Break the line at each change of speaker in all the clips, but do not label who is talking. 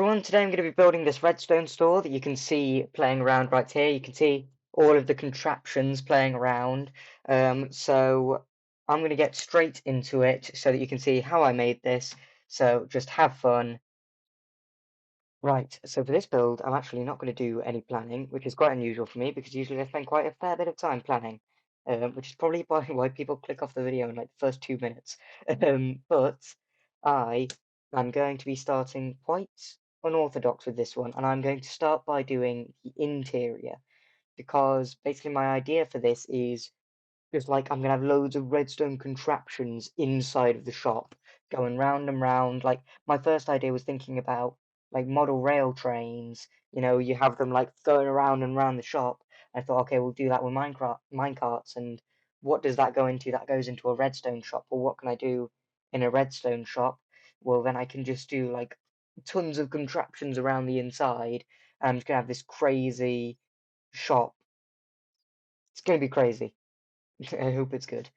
everyone, today I'm going to be building this redstone store that you can see playing around right here. You can see all of the contraptions playing around. So I'm going to get straight into it so that you can see how I made this. So just have fun. Right, so for this build, I'm actually not going to do any planning, which is quite unusual for me because usually I spend quite a fair bit of time planning, which is probably why people click off the video in like the first 2 minutes. But I am going to be starting quite unorthodox with this one, and I'm going to start by doing the interior because basically my idea for this is just like I'm gonna have loads of redstone contraptions inside of the shop, going round and round. Like my first idea was thinking about like model rail trains. You know, you have them like going around and around the shop. I thought, okay, we'll do that with minecarts. And what does that go into? That goes into a redstone shop. Well, what can I do in a redstone shop? Well, then I can just do like tons of contraptions around the inside. I'm just gonna have this crazy shop. It's gonna be crazy. I hope it's good.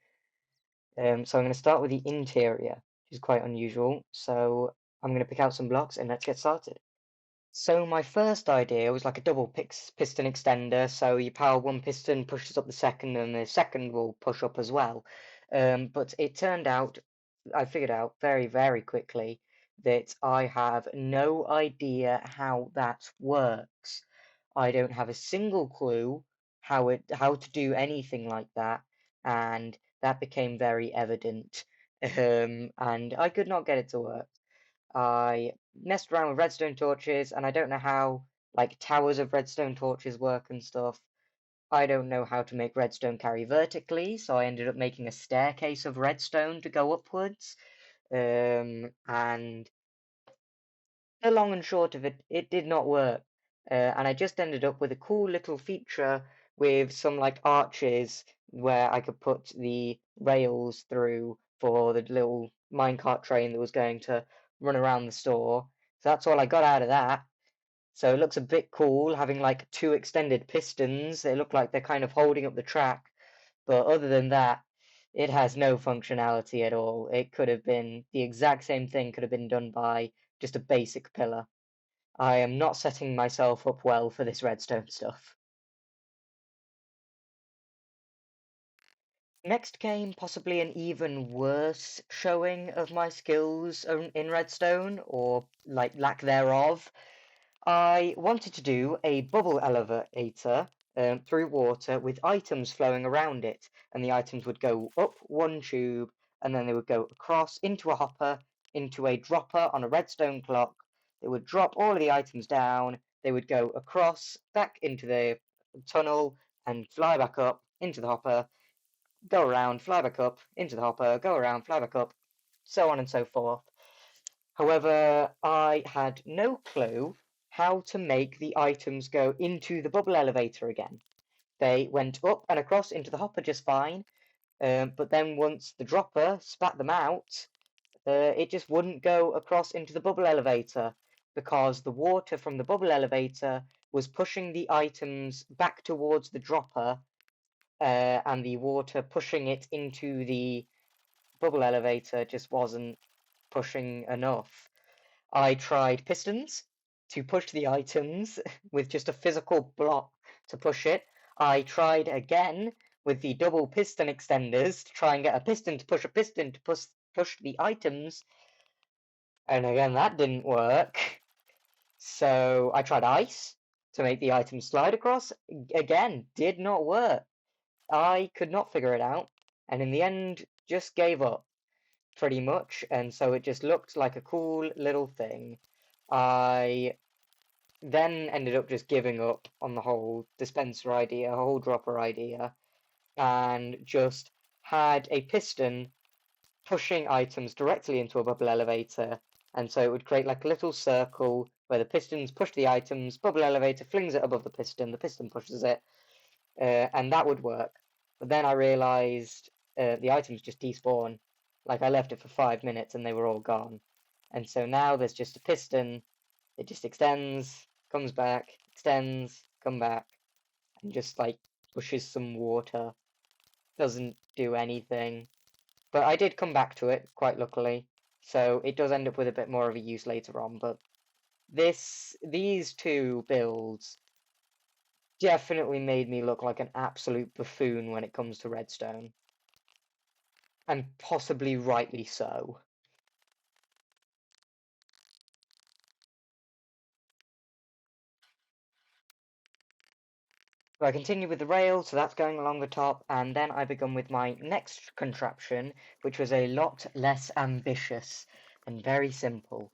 So I'm going to start with the interior, which is quite unusual. So I'm going to pick out some blocks and let's get started. So my first idea was like a double piston extender. So you power one piston, pushes up the second, and the second will push up as well. But it turned out, I figured out very, very quickly that I have no idea how that works. I don't have a single clue how to do anything like that, and that became very evident. And I could not get it to work. I messed around with redstone torches, and I don't know how like towers of redstone torches work and stuff. I don't know how to make redstone carry vertically, so I ended up making a staircase of redstone to go upwards. And the long and short of it, it did not work. And I just ended up with a cool little feature with some like arches where I could put the rails through for the little minecart train that was going to run around the store. So that's all I got out of that. So it looks a bit cool having like two extended pistons. They look like they're kind of holding up the track. But other than that, it has no functionality at all. It could have been the exact same thing could have been done by just a basic pillar. I am not setting myself up well for this redstone stuff. Next came possibly an even worse showing of my skills in redstone, or like lack thereof. I wanted to do a bubble elevator through water with items flowing around it, and the items would go up one tube, and then they would go across into a hopper, into a dropper on a redstone clock. They would drop all of the items down, they would go across, back into the tunnel, and fly back up into the hopper, go around, fly back up into the hopper, go around, fly back up, so on and so forth. However, I had no clue how to make the items go into the bubble elevator again. They went up and across into the hopper just fine, but then once the dropper spat them out, it just wouldn't go across into the bubble elevator because the water from the bubble elevator was pushing the items back towards the dropper, and the water pushing it into the bubble elevator just wasn't pushing enough. I tried pistons to push the items with just a physical block to push it. I tried again with the double piston extenders to try and get a piston to push a piston to push the items, and again that didn't work. So I tried ice to make the items slide across. Again, did not work. I could not figure it out, and in the end just gave up pretty much, and so it just looked like a cool little thing. I then ended up just giving up on the whole dispenser idea, whole dropper idea, and just had a piston pushing items directly into a bubble elevator. And so it would create like a little circle where the pistons push the items, bubble elevator flings it above the piston pushes it, and that would work. But then I realized the items just despawn. Like I left it for 5 minutes and they were all gone. And so now there's just a piston. It just extends, comes back, extends, come back, and just like pushes some water. Doesn't do anything. But I did come back to it, quite luckily. So it does end up with a bit more of a use later on, but These two builds definitely made me look like an absolute buffoon when it comes to redstone, and possibly rightly so. So I continue with the rail, so that's going along the top, and then I begun with my next contraption, which was a lot less ambitious and very simple.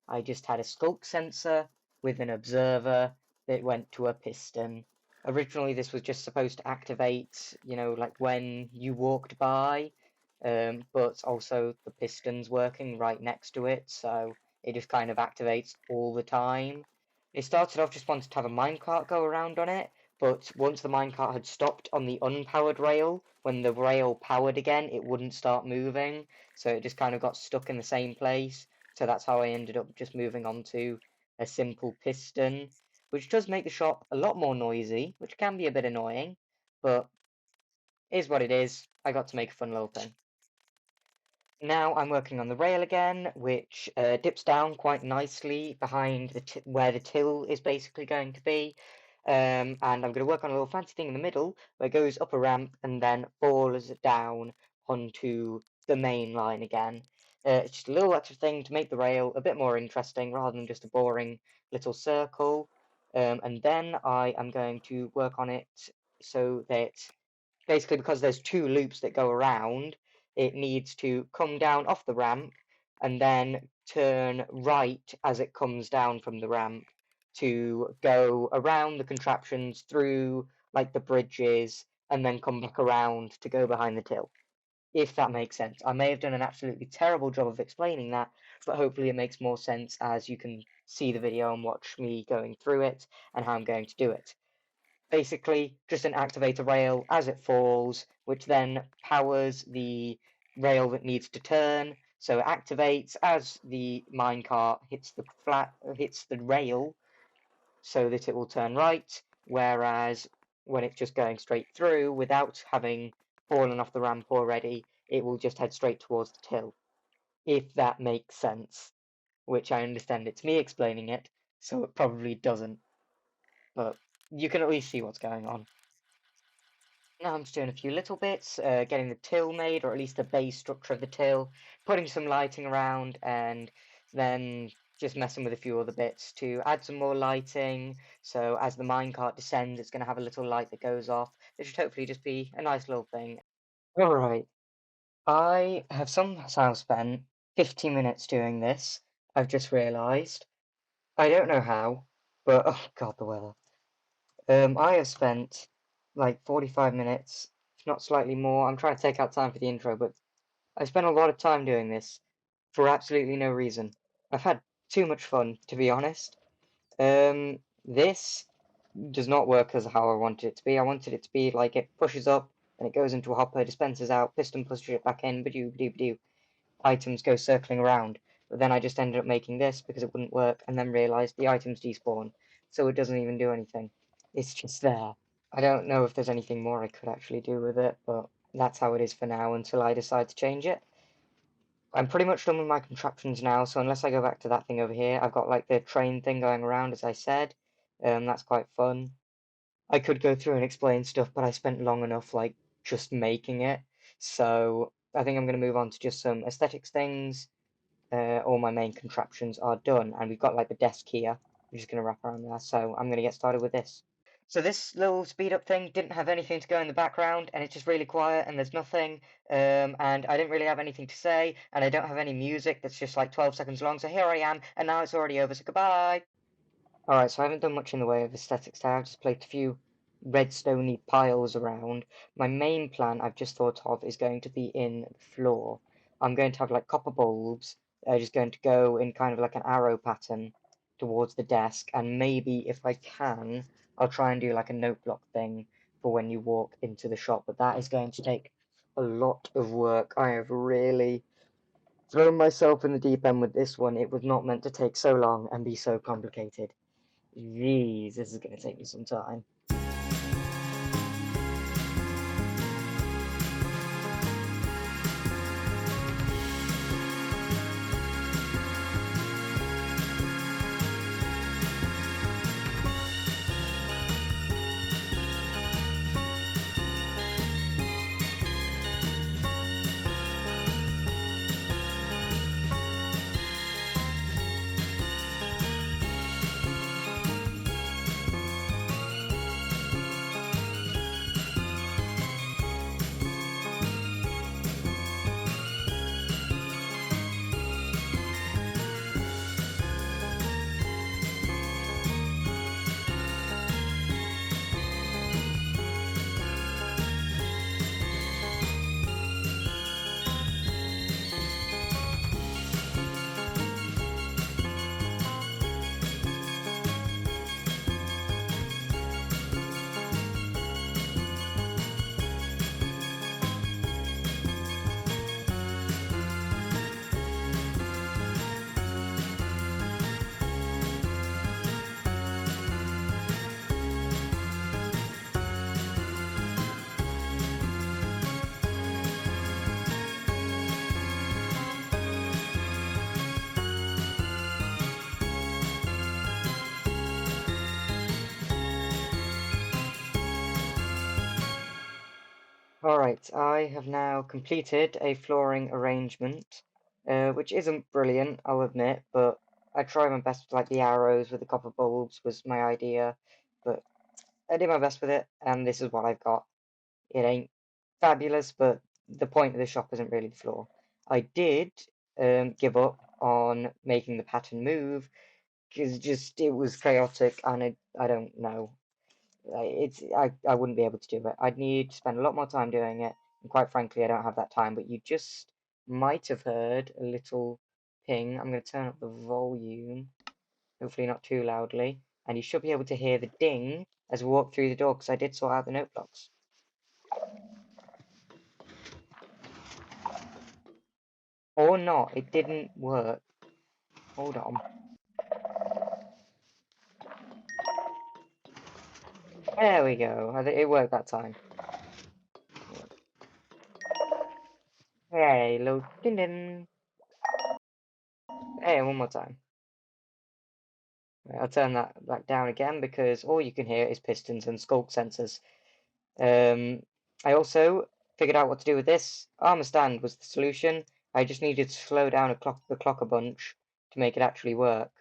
I just had a sculk sensor with an observer that went to a piston. Originally, this was just supposed to activate, like when you walked by, but also the piston's working right next to it, so it just kind of activates all the time. It started off just wanted to have a minecart go around on it, but once the minecart had stopped on the unpowered rail, when the rail powered again, it wouldn't start moving, so it just kind of got stuck in the same place. So that's how I ended up just moving on to a simple piston, which does make the shop a lot more noisy, which can be a bit annoying, but is what it is. I got to make a fun little thing. Now I'm working on the rail again, which dips down quite nicely behind where the till is basically going to be. And I'm going to work on a little fancy thing in the middle where it goes up a ramp and then falls down onto the main line again. It's just a little extra thing to make the rail a bit more interesting rather than just a boring little circle. And then I am going to work on it so that basically because there's two loops that go around, it needs to come down off the ramp and then turn right as it comes down from the ramp to go around the contraptions through like the bridges and then come back around to go behind the till. If that makes sense. I may have done an absolutely terrible job of explaining that, but hopefully it makes more sense as you can see the video and watch me going through it and how I'm going to do it. Basically just an activator rail as it falls, which then powers the rail that needs to turn. So it activates as the minecart hits the rail so that it will turn right, whereas when it's just going straight through without having fallen off the ramp already, it will just head straight towards the till. If that makes sense, which I understand it's me explaining it, so it probably doesn't, but you can at least see what's going on. Now I'm just doing a few little bits, getting the till made, or at least the base structure of the till, putting some lighting around, and then just messing with a few other bits to add some more lighting. So as the minecart descends, it's going to have a little light that goes off. It should hopefully just be a nice little thing. Alright, I have somehow spent 50 minutes doing this, I've just realised. I don't know how, but oh god, the weather. I have spent like 45 minutes, if not slightly more. I'm trying to take out time for the intro, but I spent a lot of time doing this for absolutely no reason. I've had too much fun, to be honest. This does not work as how I wanted it to be. I wanted it to be like it pushes up and it goes into a hopper, dispenses out, piston pushes it back in, ba-doo, ba-doo, ba-doo. Items go circling around. But then I just ended up making this because it wouldn't work, and then realized the items despawn, so it doesn't even do anything. It's just there. I don't know if there's anything more I could actually do with it, but that's how it is for now until I decide to change it. I'm pretty much done with my contraptions now, so unless I go back to that thing over here, I've got like the train thing going around, as I said. That's quite fun. I could go through and explain stuff, but I spent long enough like just making it. So I think I'm going to move on to just some aesthetics things. All my main contraptions are done, and we've got like the desk here. I'm just going to wrap around there, so I'm going to get started with this. So this little speed up thing didn't have anything to go in the background, and it's just really quiet, and there's nothing, and I didn't really have anything to say, and I don't have any music that's just like 12 seconds long, so here I am, and now it's already over, so goodbye! Alright, so I haven't done much in the way of aesthetics today, I've just placed a few redstoney piles around. My main plan I've just thought of is going to be in the floor. I'm going to have like copper bulbs, just going to go in kind of like an arrow pattern towards the desk, and maybe if I can, I'll try and do like a note block thing for when you walk into the shop, but that is going to take a lot of work. I have really thrown myself in the deep end with this one. It was not meant to take so long and be so complicated. Jeez, this is going to take me some time. Alright, I have now completed a flooring arrangement, which isn't brilliant, I'll admit, but I tried my best with like the arrows with the copper bulbs was my idea, but I did my best with it, and this is what I've got. It ain't fabulous, but the point of the shop isn't really the floor. I did give up on making the pattern move, because just it was chaotic, and I don't know. I wouldn't be able to do it. I'd need to spend a lot more time doing it, and quite frankly, I don't have that time. But you just might have heard a little ping. I'm going to turn up the volume, hopefully not too loudly, and you should be able to hear the ding as we walk through the door because I did sort out the note blocks. Or not, it didn't work. Hold on. There we go. It worked that time. Hey, little ding ding. Hey, one more time. I'll turn that back down again because all you can hear is pistons and sculk sensors. I also figured out what to do with this. Armor stand was the solution. I just needed to slow down the clock a bunch to make it actually work.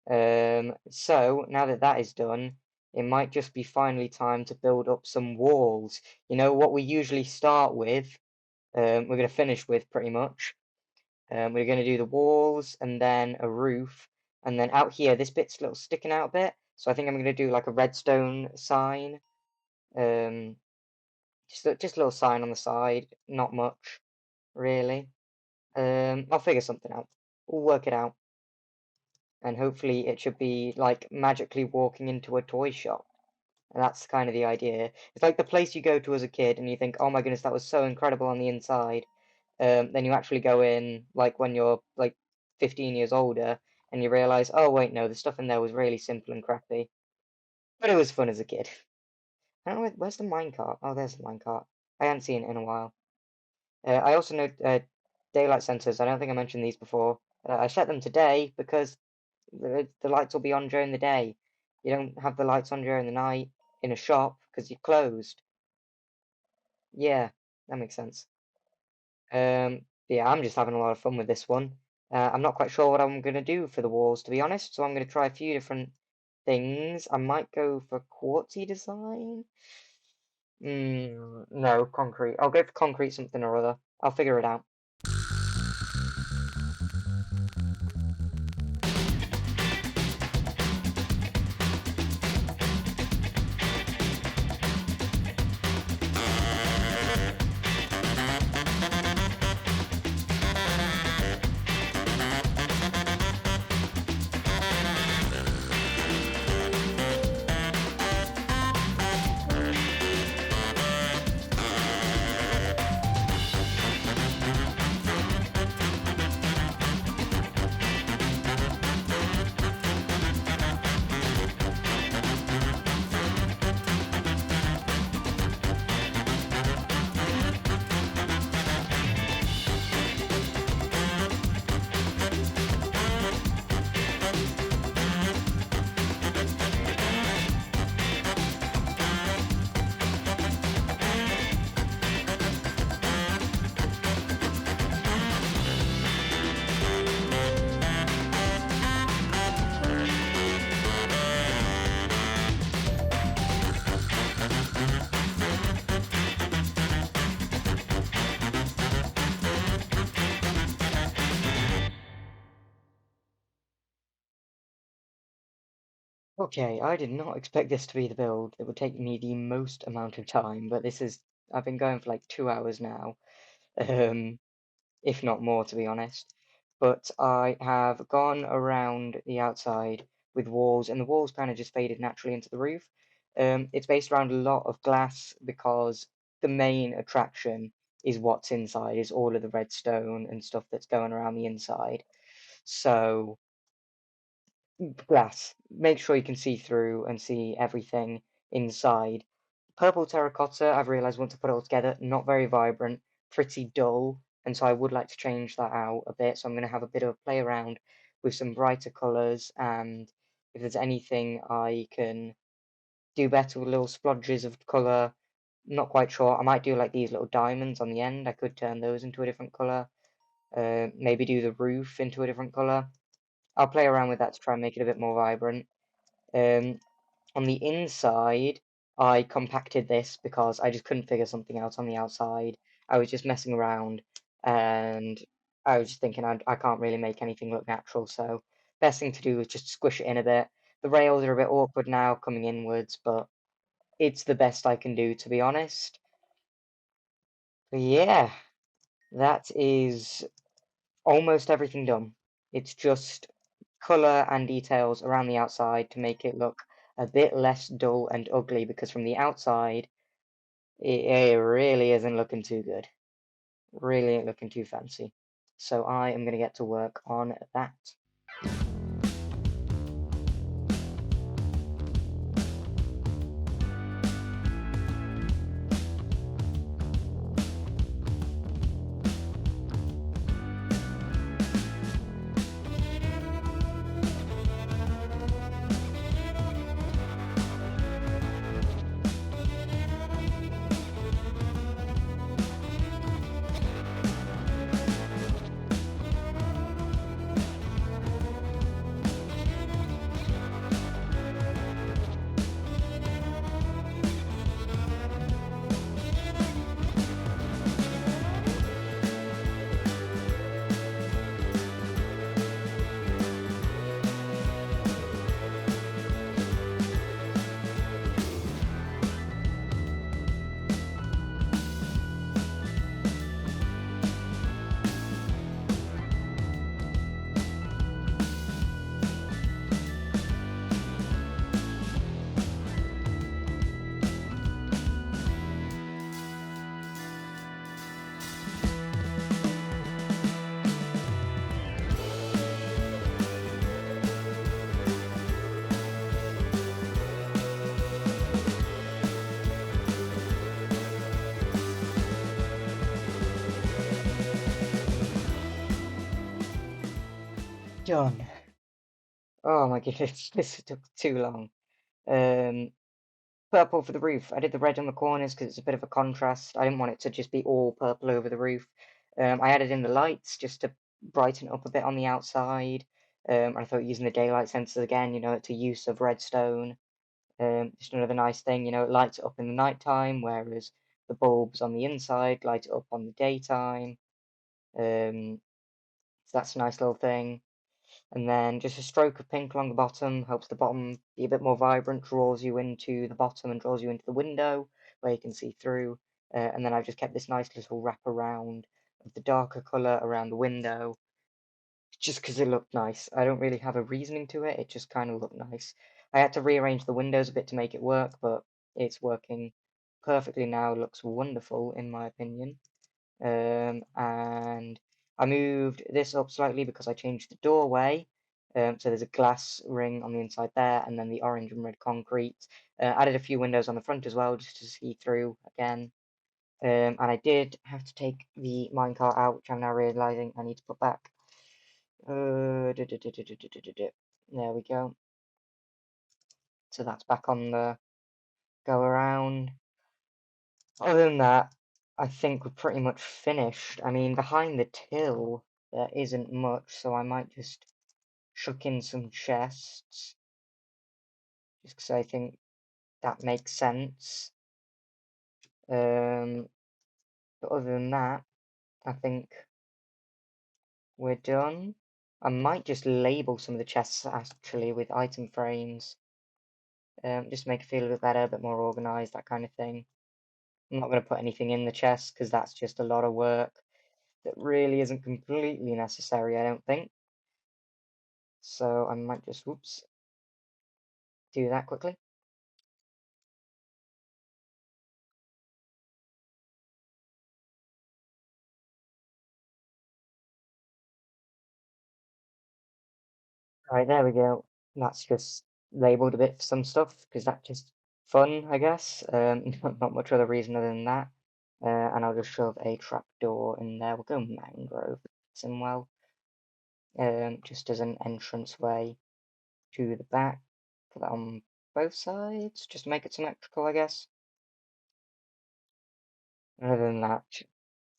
So now that that is done, it might just be finally time to build up some walls. You know what we usually start with, we're going to finish with pretty much. We're going to do the walls and then a roof, and then out here, this bit's a little sticking out a bit. So I think I'm going to do like a redstone sign. Um, just a little sign on the side, not much, really. I'll figure something out. We'll work it out. And hopefully it should be like magically walking into a toy shop. And that's kind of the idea. It's like the place you go to as a kid and you think, oh my goodness, that was so incredible on the inside. Then you actually go in like when you're like 15 years older and you realize, oh wait, no, the stuff in there was really simple and crappy. But it was fun as a kid. I don't know, where's the minecart? Oh, there's the minecart. I haven't seen it in a while. I also know daylight sensors. I don't think I mentioned these before. I set them today because the lights will be on during the day. You don't have the lights on during the night in a shop because you're closed. Yeah, that makes sense. Yeah, I'm just having a lot of fun with this one. I'm not quite sure what I'm going to do for the walls, to be honest, so I'm going to try a few different things. I might go for quartzy design. No, concrete. I'll go for concrete something or other. I'll figure it out. Okay, I did not expect this to be the build. It would take me the most amount of time, but I've been going for like 2 hours now, um, if not more, to be honest. But I have gone around the outside with walls, and the walls kind of just faded naturally into the roof. It's based around a lot of glass because the main attraction is what's inside, is all of the redstone and stuff that's going around the inside. So glass. Make sure you can see through and see everything inside. Purple terracotta, I've realised once I put it all together, not very vibrant, pretty dull, and so I would like to change that out a bit. So I'm going to have a bit of a play around with some brighter colours, and if there's anything I can do better with little splodges of colour, Not quite sure. I might do like these little diamonds on the end. I could turn those into a different color. Maybe do the roof into a different color. I'll play around with that to try and make it a bit more vibrant. Um, on the inside, I compacted this because I just couldn't figure something out on the outside. I was just messing around and I was just thinking I can't really make anything look natural, so best thing to do is just squish it in a bit. The rails are a bit awkward now coming inwards, but it's the best I can do, to be honest. But yeah, that is almost everything done. It's just colour and details around the outside to make it look a bit less dull and ugly, because from the outside it really isn't looking too good. Really ain't looking too fancy. So I am going to get to work on that. Done. Oh my goodness, this took too long. Um, Purple for the roof. I did the red on the corners because it's a bit of a contrast. I didn't want it to just be all purple over the roof. I added in the lights just to brighten it up a bit on the outside. I thought using the daylight sensors again, it's a use of redstone. Just another nice thing, it lights it up in the nighttime, whereas the bulbs on the inside light it up on the daytime. So that's a nice little thing. And then just a stroke of pink along the bottom helps the bottom be a bit more vibrant, draws you into the bottom and draws you into the window where you can see through. And then I've just kept this nice little wrap around of the darker colour around the window, just because it looked nice. I don't really have a reasoning to it, it just kind of looked nice. I had to rearrange the windows a bit to make it work, but it's working perfectly now, looks wonderful in my opinion. And I moved this up slightly because I changed the doorway. So there's a glass ring on the inside there, and then the orange and red concrete. Added a few windows on the front as well, just to see through again. And I did have to take the minecart out, which I'm now realizing I need to put back. There we go. So that's back on the go around. Other than that, I think we're pretty much finished. I mean, behind the till, there isn't much, so I might just chuck in some chests, just because I think that makes sense. But other than that, I think we're done. I might just label some of the chests actually with item frames, just to make it feel a bit better, a bit more organized, that kind of thing. I'm not going to put anything in the chest because that's just a lot of work that really isn't completely necessary, I don't think. So I might just, whoops, do that quickly. Right, there we go. That's just labeled a bit for some stuff because that's just fun, I guess. Not much other reason other than that. And I'll just shove a trapdoor in there. We'll go mangrove. Fits in well. Just as an entrance way to the back. Put that on both sides, just to make it symmetrical, I guess. Other than that,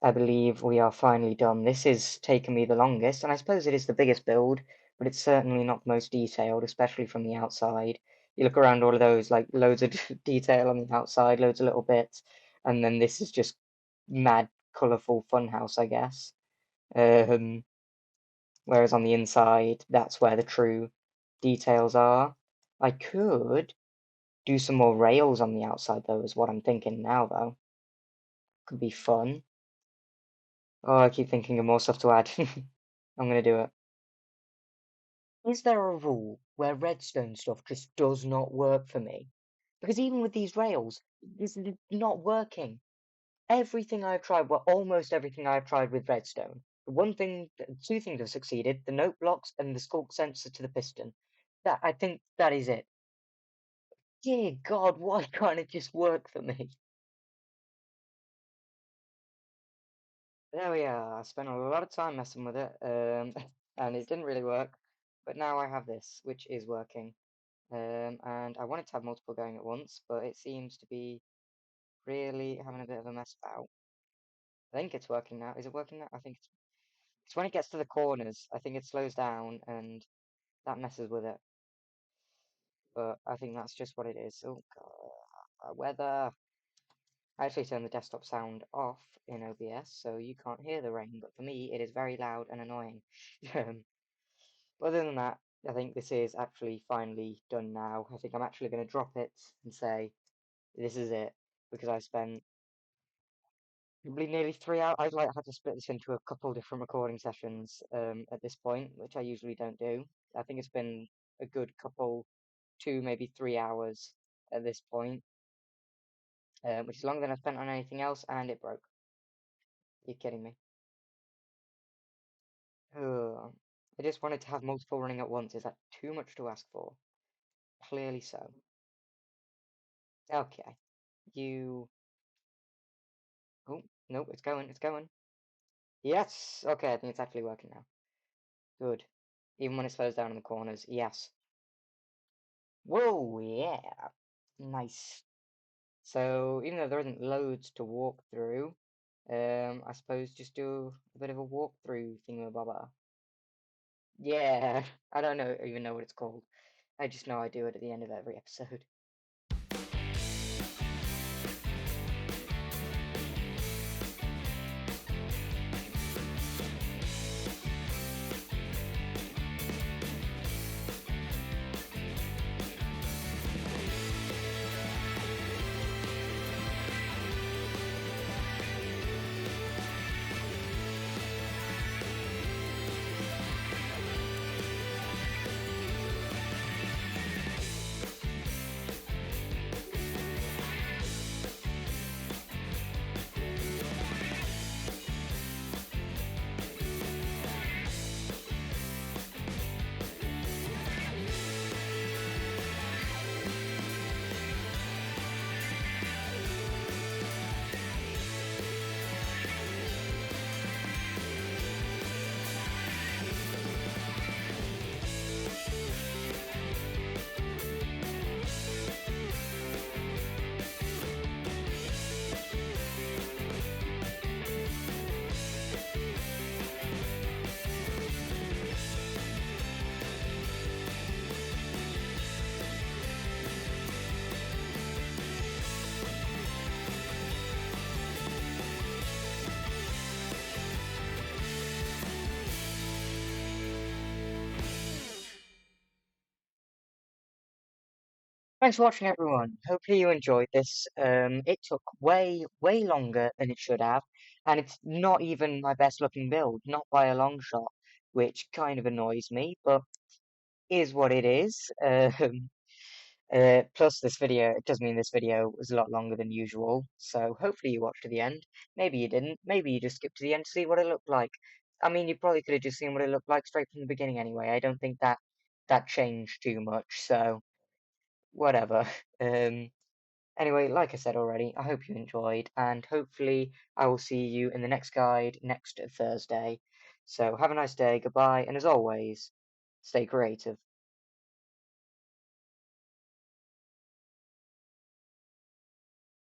I believe we are finally done. This is taken me the longest, and I suppose it is the biggest build, but it's certainly not the most detailed, especially from the outside. You look around all of those, like loads of detail on the outside, loads of little bits, and then this is just mad, colourful funhouse, I guess. Um, Whereas on the inside, that's where the true details are. I could do some more rails on the outside, though, is what I'm thinking now, though. Could be fun. Oh, I keep thinking of more stuff to add. I'm gonna do it. Is there a rule where redstone stuff just does not work for me? Because even with these rails, this is not working. Everything I've tried, well, almost everything I've tried with redstone. The one thing, two things have succeeded: the note blocks and the skulk sensor to the piston. That I think that is it. Dear God, why can't it just work for me? There we are. I spent a lot of time messing with it, and it didn't really work. But now I have this, which is working. And I wanted to have multiple going at once, but it seems to be really having a bit of a mess about. I think it's working now. Is it working now? I think it's when it gets to the corners. I think it slows down and that messes with it. But I think that's just what it is. Oh God, weather. I actually turned the desktop sound off in OBS, so you can't hear the rain. But for me, it is very loud and annoying. But other than that, I think this is actually finally done now. I think I'm actually going to drop it and say this is it because I spent probably nearly 3 hours. I've like had to split this into a couple different recording sessions at this point, which I usually don't do. I think it's been a good couple, 2 maybe 3 hours at this point, which is longer than I spent on anything else, and it broke. You're kidding me. Ugh. I just wanted to have multiple running at once. Is that too much to ask for? Clearly so. Okay. You. Oh, nope, it's going, it's going. Yes! Okay, I think it's actually working now. Good. Even when it slows down in the corners. Yes. Whoa, yeah. Nice. So, even though there isn't loads to walk through, I suppose just do a bit of a walkthrough thingamabobber. Yeah, I don't know even know what it's called. I just know I do it at the end of every episode. Thanks for watching, everyone. Hopefully you enjoyed this. It took way, way longer than it should have, and it's not even my best looking build, not by a long shot, which kind of annoys me, but is what it is. Plus, this video, it does mean this video was a lot longer than usual, so hopefully you watched to the end. Maybe you didn't. Maybe you just skipped to the end to see what it looked like. I mean, you probably could have just seen what it looked like straight from the beginning anyway. I don't think that changed too much, so whatever. Um, Anyway, like I said already, I hope you enjoyed, and hopefully I will see you in the next guide next Thursday. So have a nice day, goodbye, and as always, stay creative.